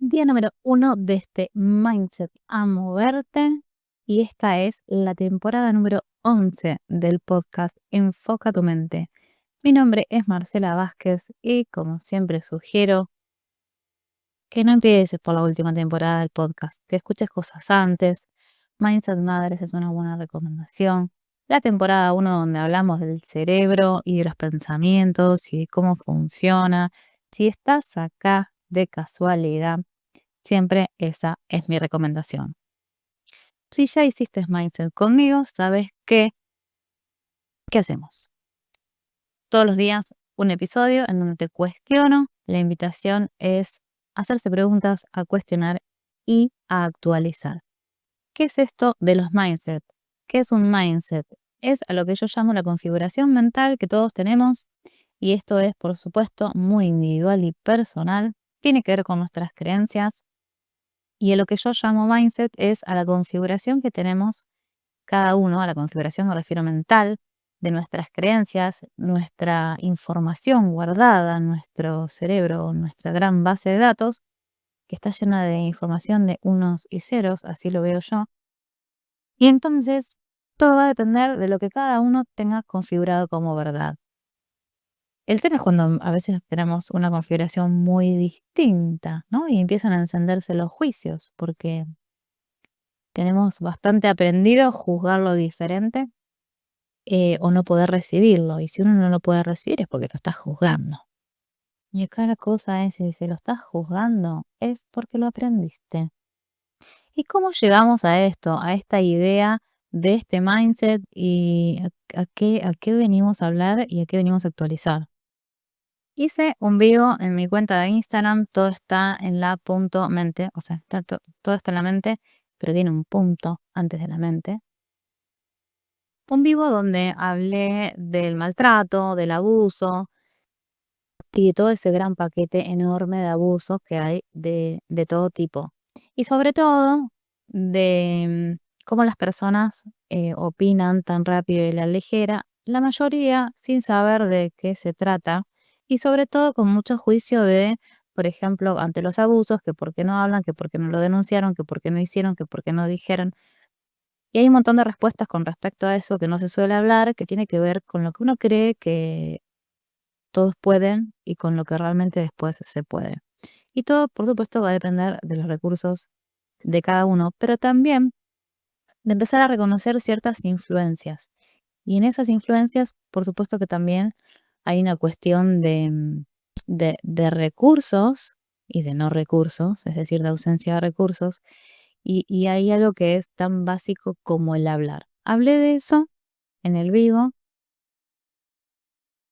Día número 1 de este Mindset a moverte y esta es la temporada número 11 del podcast Enfoca tu mente. Mi nombre es Marcela Vázquez y como siempre sugiero que no empieces por la última temporada del podcast, que escuches cosas antes. Mindset Madres es una buena recomendación. La temporada 1 donde hablamos del cerebro y de los pensamientos y de cómo funciona. Si estás acá de casualidad, siempre esa es mi recomendación. Si ya hiciste Mindset conmigo, sabes ¿qué hacemos? Todos los días un episodio en donde te cuestiono. La invitación es hacerse preguntas, a cuestionar y a actualizar. ¿Qué es esto de los mindset? ¿Qué es un mindset? Es a lo que yo llamo la configuración mental que todos tenemos y esto es, por supuesto, muy individual y personal. Tiene que ver con nuestras creencias y a lo que yo llamo mindset es a la configuración que tenemos cada uno, a la configuración me refiero mental, de nuestras creencias, nuestra información guardada, nuestro cerebro, nuestra gran base de datos, que está llena de información de unos y ceros, así lo veo yo. Y entonces todo va a depender de lo que cada uno tenga configurado como verdad. El tema es cuando a veces tenemos una configuración muy distinta, ¿no? Y empiezan a encenderse los juicios, porque tenemos bastante aprendido a juzgar lo diferente o no poder recibirlo. Y si uno no lo puede recibir es porque lo está juzgando. Y acá la cosa es, si se lo estás juzgando, es porque lo aprendiste. ¿Y cómo llegamos a esto, a esta idea de este mindset y a qué venimos a hablar y a qué venimos a actualizar? Hice un vivo en mi cuenta de Instagram, todo está en la punto mente, o sea, todo está en la mente, pero tiene un punto antes de la mente. Un vivo donde hablé del maltrato, del abuso y de todo ese gran paquete enorme de abusos que hay de todo tipo. Y sobre todo de cómo las personas opinan tan rápido y a la ligera, la mayoría sin saber de qué se trata y sobre todo con mucho juicio de, por ejemplo, ante los abusos, que por qué no hablan, que por qué no lo denunciaron, que por qué no hicieron, que por qué no dijeron. Y hay un montón de respuestas con respecto a eso que no se suele hablar, que tiene que ver con lo que uno cree que todos pueden y con lo que realmente después se puede. Y todo, por supuesto, va a depender de los recursos de cada uno, pero también de empezar a reconocer ciertas influencias. Y en esas influencias, por supuesto que también hay una cuestión de recursos y de no recursos, es decir, de ausencia de recursos, y hay algo que es tan básico como el hablar. Hablé de eso en el vivo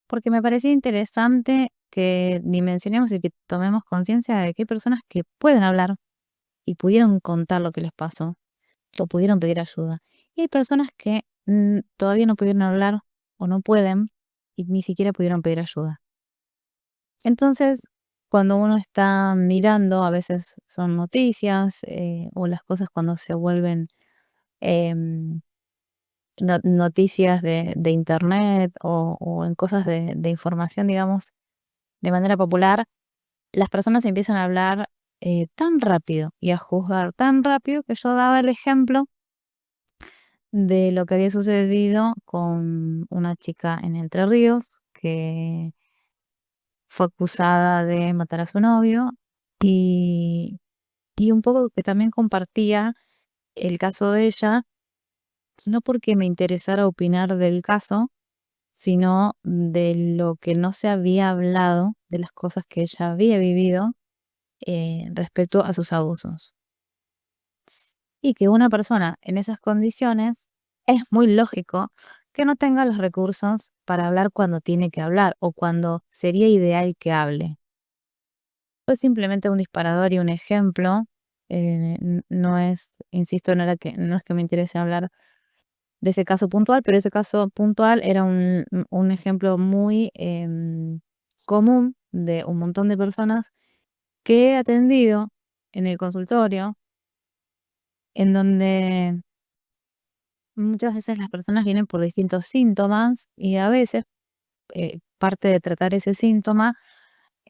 porque me parecía interesante que dimensionemos y que tomemos conciencia de que hay personas que pueden hablar y pudieron contar lo que les pasó o pudieron pedir ayuda. Y hay personas que todavía no pudieron hablar o no pueden y ni siquiera pudieron pedir ayuda. Entonces, cuando uno está mirando, a veces son noticias o las cosas cuando se vuelven em, noticias de internet o en cosas de información, digamos, de manera popular, las personas empiezan a hablar tan rápido y a juzgar tan rápido que yo daba el ejemplo de lo que había sucedido con una chica en Entre Ríos que fue acusada de matar a su novio y, y un poco que también compartía el caso de ella, no porque me interesara opinar del caso, sino de lo que no se había hablado, de las cosas que ella había vivido respecto a sus abusos. Y que una persona en esas condiciones es muy lógico que no tenga los recursos para hablar cuando tiene que hablar o cuando sería ideal que hable. Fue simplemente un disparador y un ejemplo. No es, insisto, no es que me interese hablar de ese caso puntual, pero ese caso puntual era un ejemplo muy común de un montón de personas que he atendido en el consultorio, en donde muchas veces las personas vienen por distintos síntomas y a veces parte de tratar ese síntoma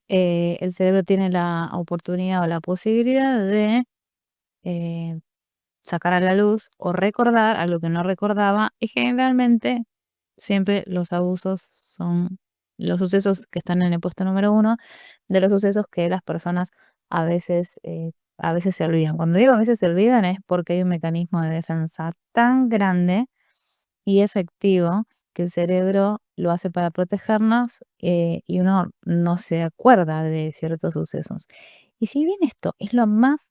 el cerebro tiene la oportunidad o la posibilidad de eh, sacar a la luz o recordar algo que no recordaba, y generalmente siempre los abusos son los sucesos que están en el puesto número uno de los sucesos que las personas a veces, a veces se olvidan. Cuando digo a veces se olvidan es porque hay un mecanismo de defensa tan grande y efectivo que el cerebro lo hace para protegernos, y uno no se acuerda de ciertos sucesos. Y si bien esto es lo más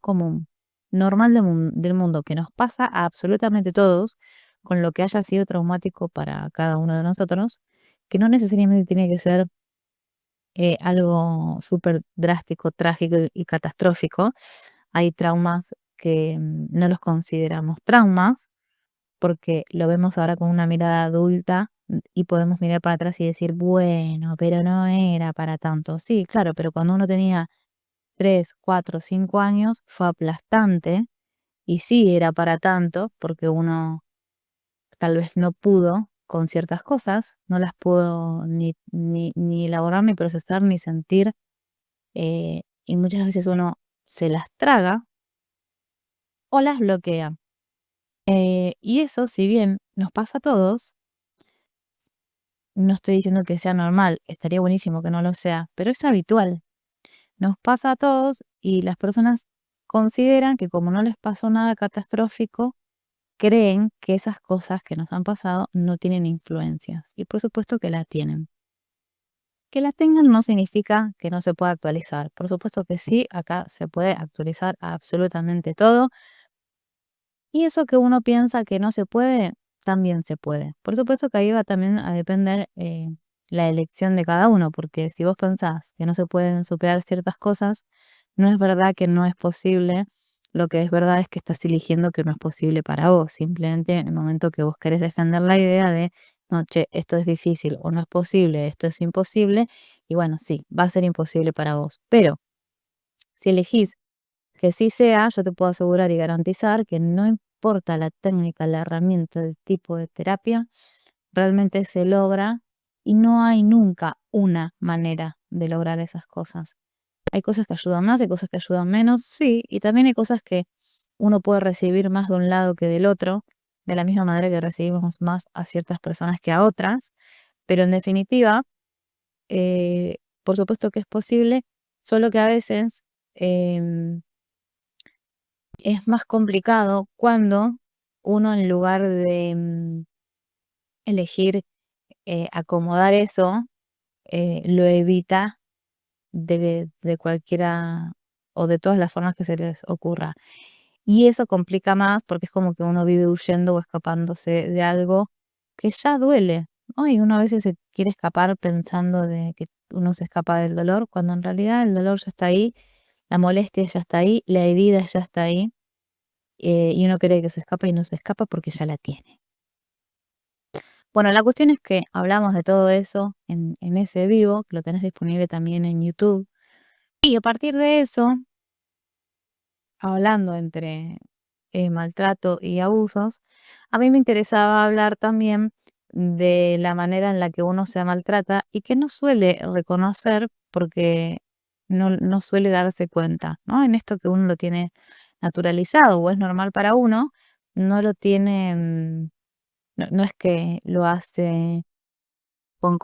común, normal del mundo, que nos pasa a absolutamente todos, con lo que haya sido traumático para cada uno de nosotros, que no necesariamente tiene que ser algo súper drástico, trágico y catastrófico. Hay traumas que no los consideramos traumas porque lo vemos ahora con una mirada adulta, y podemos mirar para atrás y decir, bueno, pero no era para tanto. Sí, claro, pero cuando uno tenía 3, 4, 5 años fue aplastante y sí era para tanto porque uno tal vez no pudo con ciertas cosas, no las pudo ni elaborar, ni procesar, ni sentir, y muchas veces uno se las traga o las bloquea. Y eso, si bien nos pasa a todos, no estoy diciendo que sea normal, estaría buenísimo que no lo sea, pero es habitual. Nos pasa a todos y las personas consideran que como no les pasó nada catastrófico, creen que esas cosas que nos han pasado no tienen influencias. Y por supuesto que la tienen. Que la tengan no significa que no se pueda actualizar. Por supuesto que sí, acá se puede actualizar absolutamente todo. Y eso que uno piensa que no se puede, también se puede. Por supuesto que ahí va también a depender la elección de cada uno, porque si vos pensás que no se pueden superar ciertas cosas, no es verdad que no es posible. Lo que es verdad es que estás eligiendo que no es posible para vos. Simplemente en el momento que vos querés defender la idea de, no, che, esto es difícil o no es posible, esto es imposible, y bueno, sí, va a ser imposible para vos. Pero si elegís que sí sea, yo te puedo asegurar y garantizar que no importa la técnica, la herramienta, el tipo de terapia, realmente se logra, y no hay nunca una manera de lograr esas cosas. Hay cosas que ayudan más, hay cosas que ayudan menos, sí, y también hay cosas que uno puede recibir más de un lado que del otro, de la misma manera que recibimos más a ciertas personas que a otras, pero en definitiva, por supuesto que es posible, solo que a veces em, es más complicado cuando uno, en lugar de elegir acomodar eso, lo evita de cualquiera o de todas las formas que se les ocurra. Y eso complica más porque es como que uno vive huyendo o escapándose de algo que ya duele, ¿no? Y uno a veces se quiere escapar pensando de que uno se escapa del dolor, cuando en realidad el dolor ya está ahí, la molestia ya está ahí, la herida ya está ahí, y uno cree que se escapa y no se escapa porque ya la tiene. Bueno, la cuestión es que hablamos de todo eso en ese vivo, que lo tenés disponible también en YouTube. Y a partir de eso, hablando entre maltrato y abusos, a mí me interesaba hablar también de la manera en la que uno se maltrata y que no suele reconocer porque no suele darse cuenta, ¿no? En esto que uno lo tiene naturalizado o es normal para uno, no lo tiene, no es que lo hace con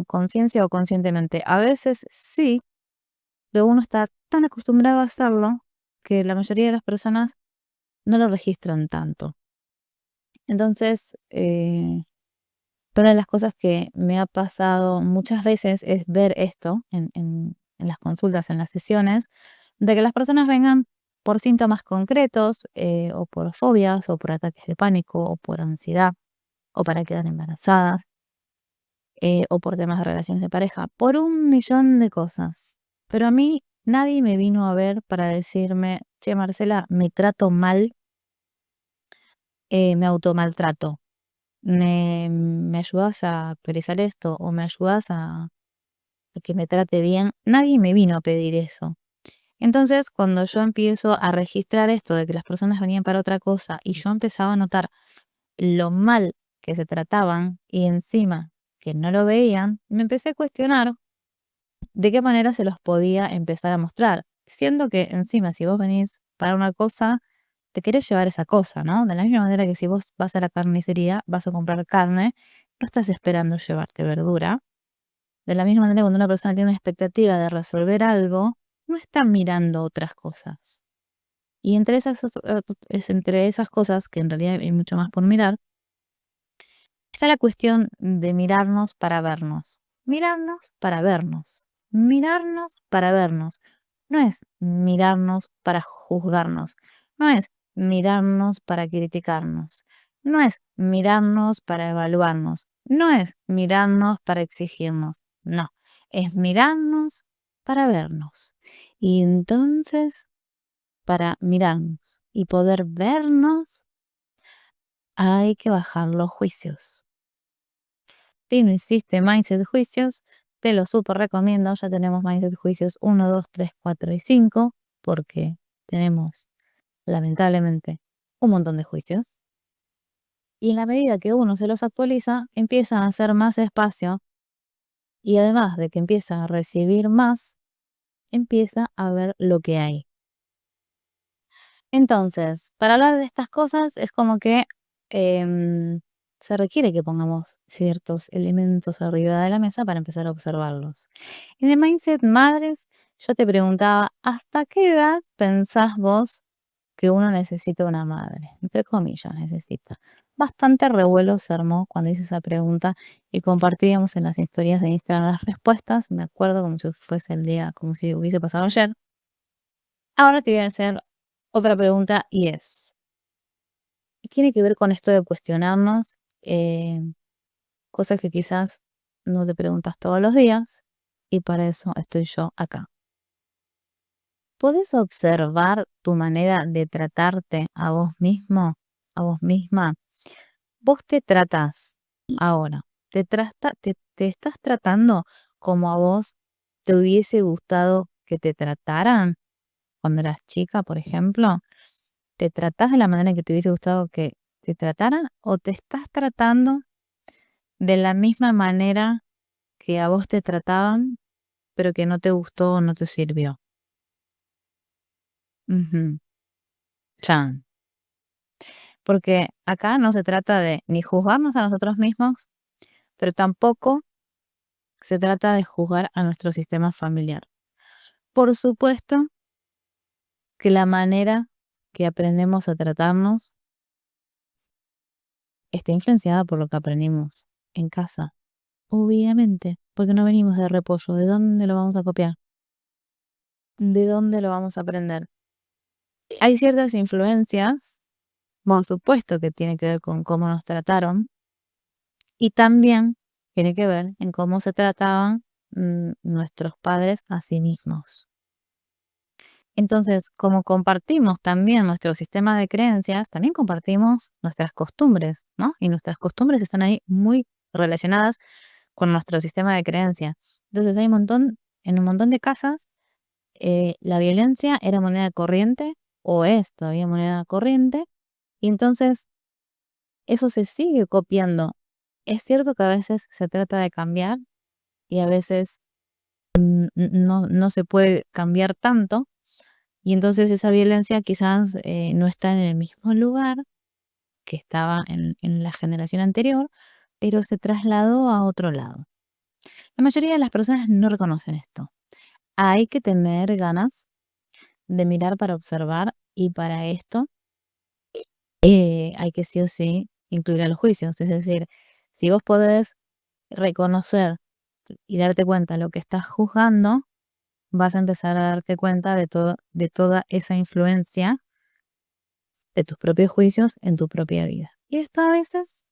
conciencia o conscientemente. A veces sí, pero uno está tan acostumbrado a hacerlo que la mayoría de las personas no lo registran tanto. Entonces, una de las cosas que me ha pasado muchas veces es ver esto en las consultas, en las sesiones, de que las personas vengan por síntomas concretos, o por fobias, o por ataques de pánico, o por ansiedad, o para quedar embarazadas, o por temas de relaciones de pareja, por un millón de cosas. Pero a mí nadie me vino a ver para decirme, che, Marcela, me trato mal, me automaltrato. ¿Me ayudas a actualizar esto o me ayudas a que me trate bien? Nadie me vino a pedir eso. Entonces, cuando yo empiezo a registrar esto de que las personas venían para otra cosa y yo empezaba a notar lo mal que se trataban y encima que no lo veían, me empecé a cuestionar ¿de qué manera se los podía empezar a mostrar? Siendo que encima, si vos venís para una cosa, te querés llevar esa cosa, ¿no? De la misma manera que si vos vas a la carnicería, vas a comprar carne, no estás esperando llevarte verdura. De la misma manera, cuando una persona tiene una expectativa de resolver algo, no está mirando otras cosas. Y entre esas cosas, que en realidad hay mucho más por mirar, está la cuestión de mirarnos para vernos. Mirarnos para vernos. Mirarnos para vernos. No es mirarnos para juzgarnos. No es mirarnos para criticarnos. No es mirarnos para evaluarnos. No es mirarnos para exigirnos. No, es mirarnos para vernos. Y entonces, para mirarnos y poder vernos, hay que bajar los juicios. Si no hiciste Mindset Juicios, te lo súper recomiendo. Ya tenemos Mindset Juicios 1, 2, 3, 4 y 5, porque tenemos, lamentablemente, un montón de juicios. Y en la medida que uno se los actualiza, empieza a hacer más espacio y además de que empieza a recibir más, empieza a ver lo que hay. Entonces, para hablar de estas cosas es como que se requiere que pongamos ciertos elementos arriba de la mesa para empezar a observarlos. En el Mindset Madres, yo te preguntaba, ¿hasta qué edad pensás vos que uno necesita una madre? Entre comillas, necesita. Bastante revuelo se armó cuando hice esa pregunta y compartíamos en las historias de Instagram las respuestas. Me acuerdo como si fuese el día, como si hubiese pasado ayer. Ahora te voy a hacer otra pregunta y tiene que ver con esto de cuestionarnos cosas que quizás no te preguntas todos los días y para eso estoy yo acá. ¿Podés observar tu manera de tratarte a vos mismo, a vos misma? Vos te tratás ahora, te estás tratando como a vos te hubiese gustado que te trataran cuando eras chica, por ejemplo. ¿Te tratás de la manera en que te hubiese gustado que te trataran o te estás tratando de la misma manera que a vos te trataban, pero que no te gustó o no te sirvió? Ujú, chan. Porque acá no se trata de ni juzgarnos a nosotros mismos, pero tampoco se trata de juzgar a nuestro sistema familiar. Por supuesto que la manera que aprendemos a tratarnos está influenciada por lo que aprendimos en casa. Obviamente, porque no venimos de repollo. ¿De dónde lo vamos a copiar? ¿De dónde lo vamos a aprender? Hay ciertas influencias, por supuesto que tiene que ver con cómo nos trataron y también tiene que ver en cómo se trataban nuestros padres a sí mismos. Entonces, como compartimos también nuestro sistema de creencias, también compartimos nuestras costumbres, ¿no? Y nuestras costumbres están ahí muy relacionadas con nuestro sistema de creencias. Entonces, en un montón de casas, la violencia era moneda corriente o es todavía moneda corriente, y entonces eso se sigue copiando. Es cierto que a veces se trata de cambiar y a veces no se puede cambiar tanto, y entonces esa violencia quizás no está en el mismo lugar que estaba en la generación anterior, pero se trasladó a otro lado. La mayoría de las personas no reconocen esto. Hay que tener ganas de mirar para observar y para esto hay que sí o sí incluir a los juicios. Es decir, si vos podés reconocer y darte cuenta de lo que estás juzgando, vas a empezar a darte cuenta de toda esa influencia de tus propios juicios en tu propia vida. Y esto a veces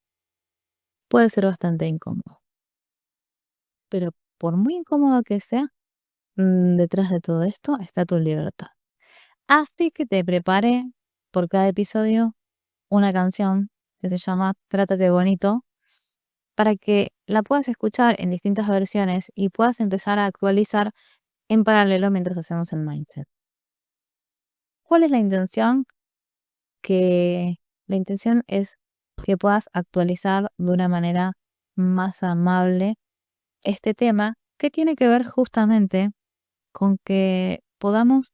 puede ser bastante incómodo. Pero por muy incómodo que sea, detrás de todo esto está tu libertad. Así que te preparé por cada episodio una canción que se llama Trátate Bonito para que la puedas escuchar en distintas versiones y puedas empezar a actualizar en paralelo mientras hacemos el mindset. ¿Cuál es la intención? La intención es que puedas actualizar de una manera más amable este tema que tiene que ver justamente con que podamos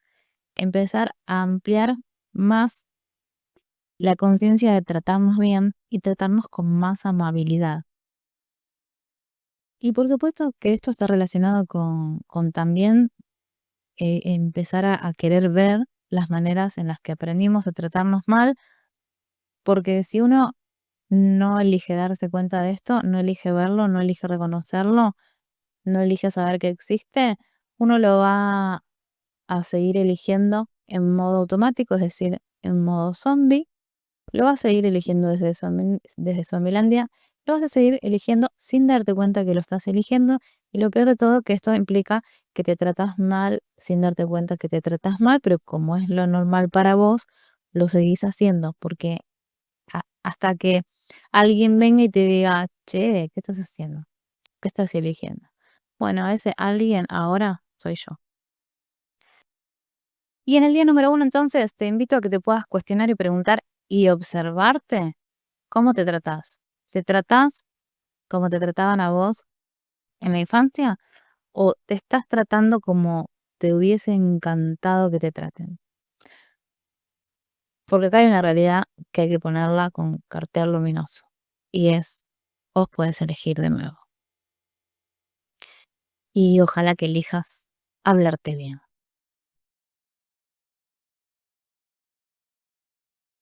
empezar a ampliar más la conciencia de tratarnos bien y tratarnos con más amabilidad. Y por supuesto que esto está relacionado con también empezar a querer ver las maneras en las que aprendimos a tratarnos mal, porque si uno no elige darse cuenta de esto, no elige verlo, no elige reconocerlo, no elige saber que existe, uno lo va a seguir eligiendo en modo automático, es decir, en modo zombie. Lo vas a seguir eligiendo desde Zombilandia, lo vas a seguir eligiendo sin darte cuenta que lo estás eligiendo, y lo peor de todo que esto implica que te tratas mal sin darte cuenta que te tratas mal, pero como es lo normal para vos, lo seguís haciendo, porque hasta que alguien venga y te diga, che, ¿qué estás haciendo? ¿Qué estás eligiendo? Bueno, ese alguien ahora soy yo. Y en el día número 1, entonces, te invito a que te puedas cuestionar y preguntar y observarte cómo te tratás. ¿Te tratás como te trataban a vos en la infancia? ¿O te estás tratando como te hubiese encantado que te traten? Porque acá hay una realidad que hay que ponerla con cartel luminoso. Y es, vos puedes elegir de nuevo. Y ojalá que elijas hablarte bien.